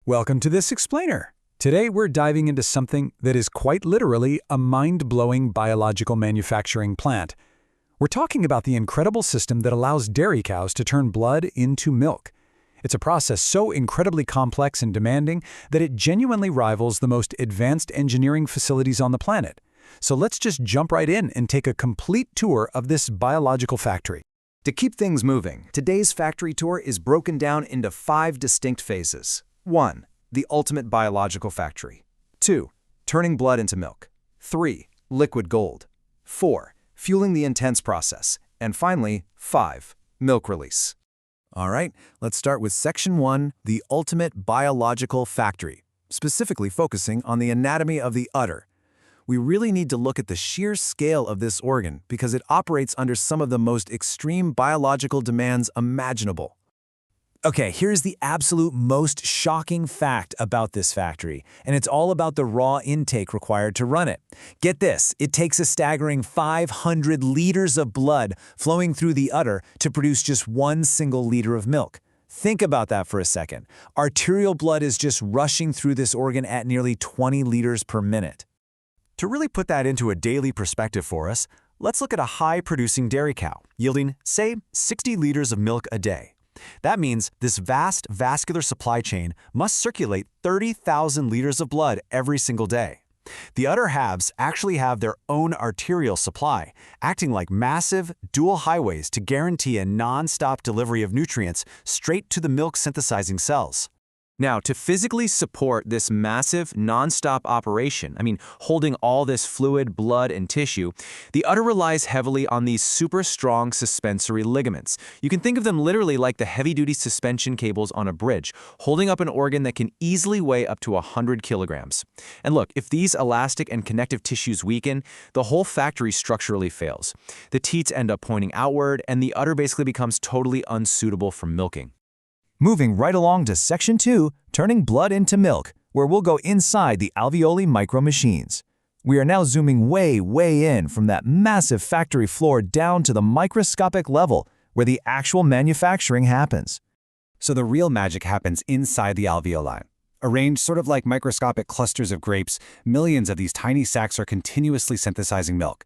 Welcome to this explainer. Today we're diving into something that is quite literally a mind-blowing biological manufacturing plant. We're talking about the incredible system that allows dairy cows to turn blood into milk. It's a process so incredibly complex and demanding that it genuinely rivals the most advanced engineering facilities on the planet. So let's just jump right in and take a complete tour of this biological factory. To keep things moving, today's factory tour is broken down into 5 distinct phases. 1. The ultimate biological factory. 2. Turning blood into milk. 3. Liquid gold. 4. Fueling the intense process. And finally, 5. Milk release. All right, let's start with Section 1, the ultimate biological factory, specifically focusing on the anatomy of the udder. We really need to look at the sheer scale of this organ because it operates under some of the most extreme biological demands imaginable. Okay, here's the absolute most shocking fact about this factory, and it's all about the raw intake required to run it. Get this, it takes a staggering 500 liters of blood flowing through the udder to produce just 1 single liter of milk. Think about that for a second. Arterial blood is just rushing through this organ at nearly 20 liters per minute. To really put that into a daily perspective for us, let's look at a high-producing dairy cow, yielding, say, 60 liters of milk a day. That means this vast vascular supply chain must circulate 30,000 liters of blood every single day. The udder halves actually have their own arterial supply, acting like massive, dual highways to guarantee a non-stop delivery of nutrients straight to the milk-synthesizing cells. Now, to physically support this massive, non-stop operation, holding all this fluid, blood, and tissue, the udder relies heavily on these super strong suspensory ligaments. You can think of them literally like the heavy-duty suspension cables on a bridge, holding up an organ that can easily weigh up to 100 kilograms. And look, if these elastic and connective tissues weaken, the whole factory structurally fails. The teats end up pointing outward, and the udder basically becomes totally unsuitable for milking. Moving right along to Section 2, turning blood into milk, where we'll go inside the alveoli micro machines. We are now zooming way in from that massive factory floor down to the microscopic level where the actual manufacturing happens. So the real magic happens inside the alveoli. Arranged sort of like microscopic clusters of grapes, millions of these tiny sacs are continuously synthesizing milk.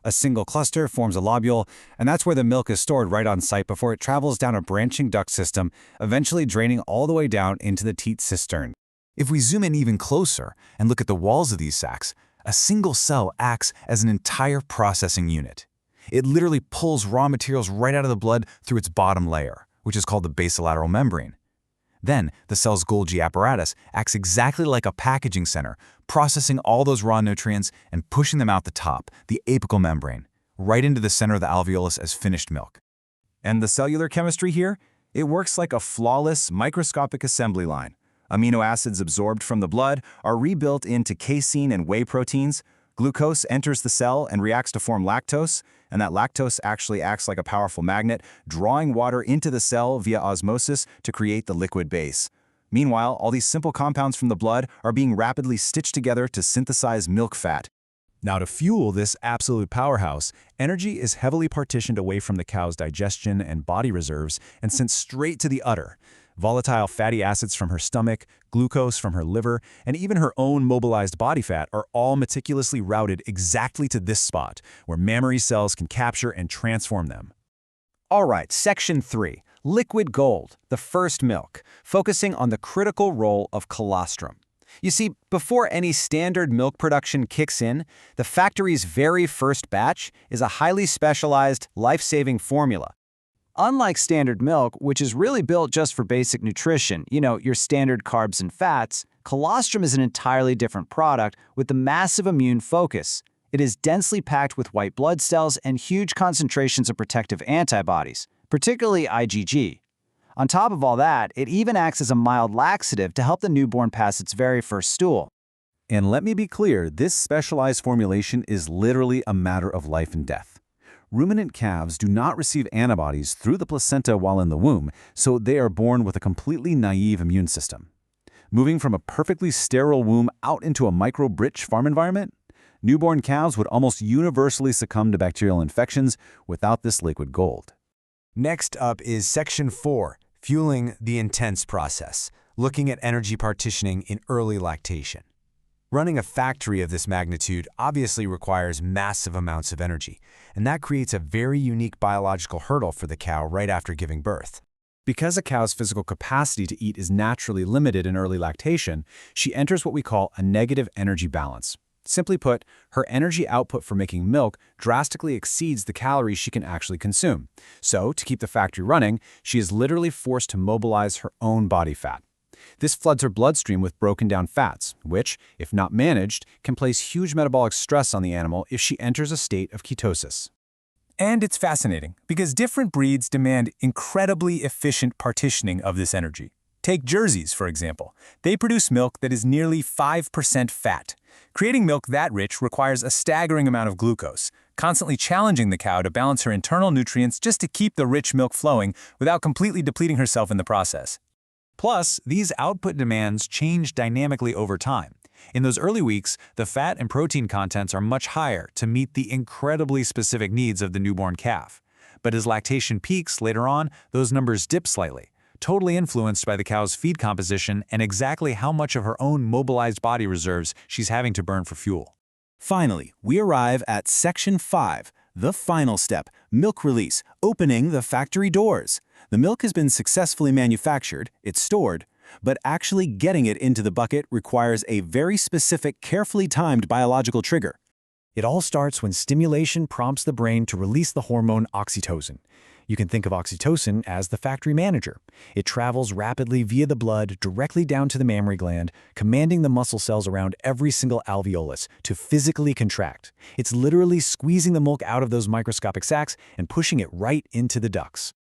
A single cluster forms a lobule, and that's where the milk is stored right on site before it travels down a branching duct system, eventually draining all the way down into the teat cistern. If we zoom in even closer and look at the walls of these sacs, a single cell acts as an entire processing unit. It literally pulls raw materials right out of the blood through its bottom layer, which is called the basolateral membrane. Then, the cell's Golgi apparatus acts exactly like a packaging center, processing all those raw nutrients and pushing them out the top, the apical membrane, right into the center of the alveolus as finished milk. And the cellular chemistry here? It works like a flawless microscopic assembly line. Amino acids absorbed from the blood are rebuilt into casein and whey proteins. Glucose enters the cell and reacts to form lactose, and that lactose actually acts like a powerful magnet, drawing water into the cell via osmosis to create the liquid base. Meanwhile, all these simple compounds from the blood are being rapidly stitched together to synthesize milk fat. Now, to fuel this absolute powerhouse, energy is heavily partitioned away from the cow's digestion and body reserves and sent straight to the udder. Volatile fatty acids from her stomach, glucose from her liver, and even her own mobilized body fat are all meticulously routed exactly to this spot, where mammary cells can capture and transform them. All right, Section 3, liquid gold, the first milk, focusing on the critical role of colostrum. You see, before any standard milk production kicks in, the factory's very first batch is a highly specialized, life-saving formula. Unlike standard milk, which is really built just for basic nutrition, your standard carbs and fats, colostrum is an entirely different product with a massive immune focus. It is densely packed with white blood cells and huge concentrations of protective antibodies, particularly IgG. On top of all that, it even acts as a mild laxative to help the newborn pass its very first stool. And let me be clear, this specialized formulation is literally a matter of life and death. Ruminant calves do not receive antibodies through the placenta while in the womb, so they are born with a completely naive immune system. Moving from a perfectly sterile womb out into a microbe-rich farm environment, newborn calves would almost universally succumb to bacterial infections without this liquid gold. Next up is Section 4, fueling the intense process. looking at energy partitioning in early lactation. Running a factory of this magnitude obviously requires massive amounts of energy, and that creates a very unique biological hurdle for the cow right after giving birth. Because a cow's physical capacity to eat is naturally limited in early lactation, she enters what we call a negative energy balance. Simply put, her energy output for making milk drastically exceeds the calories she can actually consume. So, to keep the factory running, she is literally forced to mobilize her own body fat. This floods her bloodstream with broken down fats, which, if not managed, can place huge metabolic stress on the animal if she enters a state of ketosis. And it's fascinating, because different breeds demand incredibly efficient partitioning of this energy. Take Jerseys, for example. They produce milk that is nearly 5% fat. Creating milk that rich requires a staggering amount of glucose, constantly challenging the cow to balance her internal nutrients just to keep the rich milk flowing without completely depleting herself in the process. Plus, these output demands change dynamically over time. In those early weeks, the fat and protein contents are much higher to meet the incredibly specific needs of the newborn calf. But as lactation peaks later on, those numbers dip slightly, totally influenced by the cow's feed composition and exactly how much of her own mobilized body reserves she's having to burn for fuel. Finally, we arrive at Section 5, the final step, milk release, opening the factory doors. The milk has been successfully manufactured, it's stored, but actually getting it into the bucket requires a very specific, carefully timed biological trigger. It all starts when stimulation prompts the brain to release the hormone oxytocin. You can think of oxytocin as the factory manager. It travels rapidly via the blood directly down to the mammary gland, commanding the muscle cells around every single alveolus to physically contract. It's literally squeezing the milk out of those microscopic sacs and pushing it right into the ducts.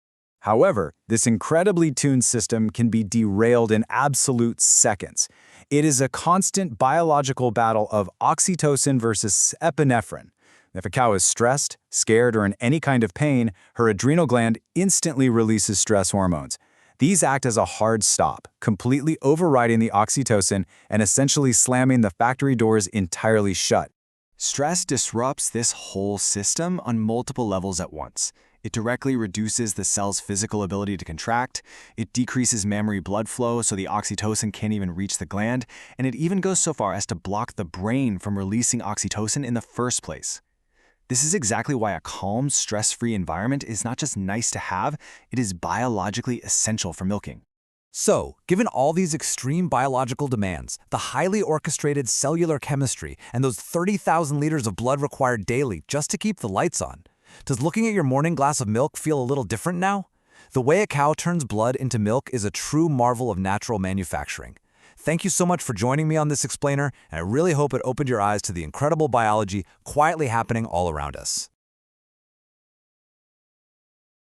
However, this incredibly tuned system can be derailed in absolute seconds. It is a constant biological battle of oxytocin versus epinephrine. If a cow is stressed, scared, or in any kind of pain, her adrenal gland instantly releases stress hormones. These act as a hard stop, completely overriding the oxytocin and essentially slamming the factory doors entirely shut. Stress disrupts this whole system on multiple levels at once. It directly reduces the cell's physical ability to contract, it decreases mammary blood flow so the oxytocin can't even reach the gland, and it even goes so far as to block the brain from releasing oxytocin in the first place. This is exactly why a calm, stress-free environment is not just nice to have, it is biologically essential for milking. So, given all these extreme biological demands, the highly orchestrated cellular chemistry, and those 30,000 liters of blood required daily just to keep the lights on, does looking at your morning glass of milk feel a little different now? The way a cow turns blood into milk is a true marvel of natural manufacturing. Thank you so much for joining me on this explainer, and I really hope it opened your eyes to the incredible biology quietly happening all around us.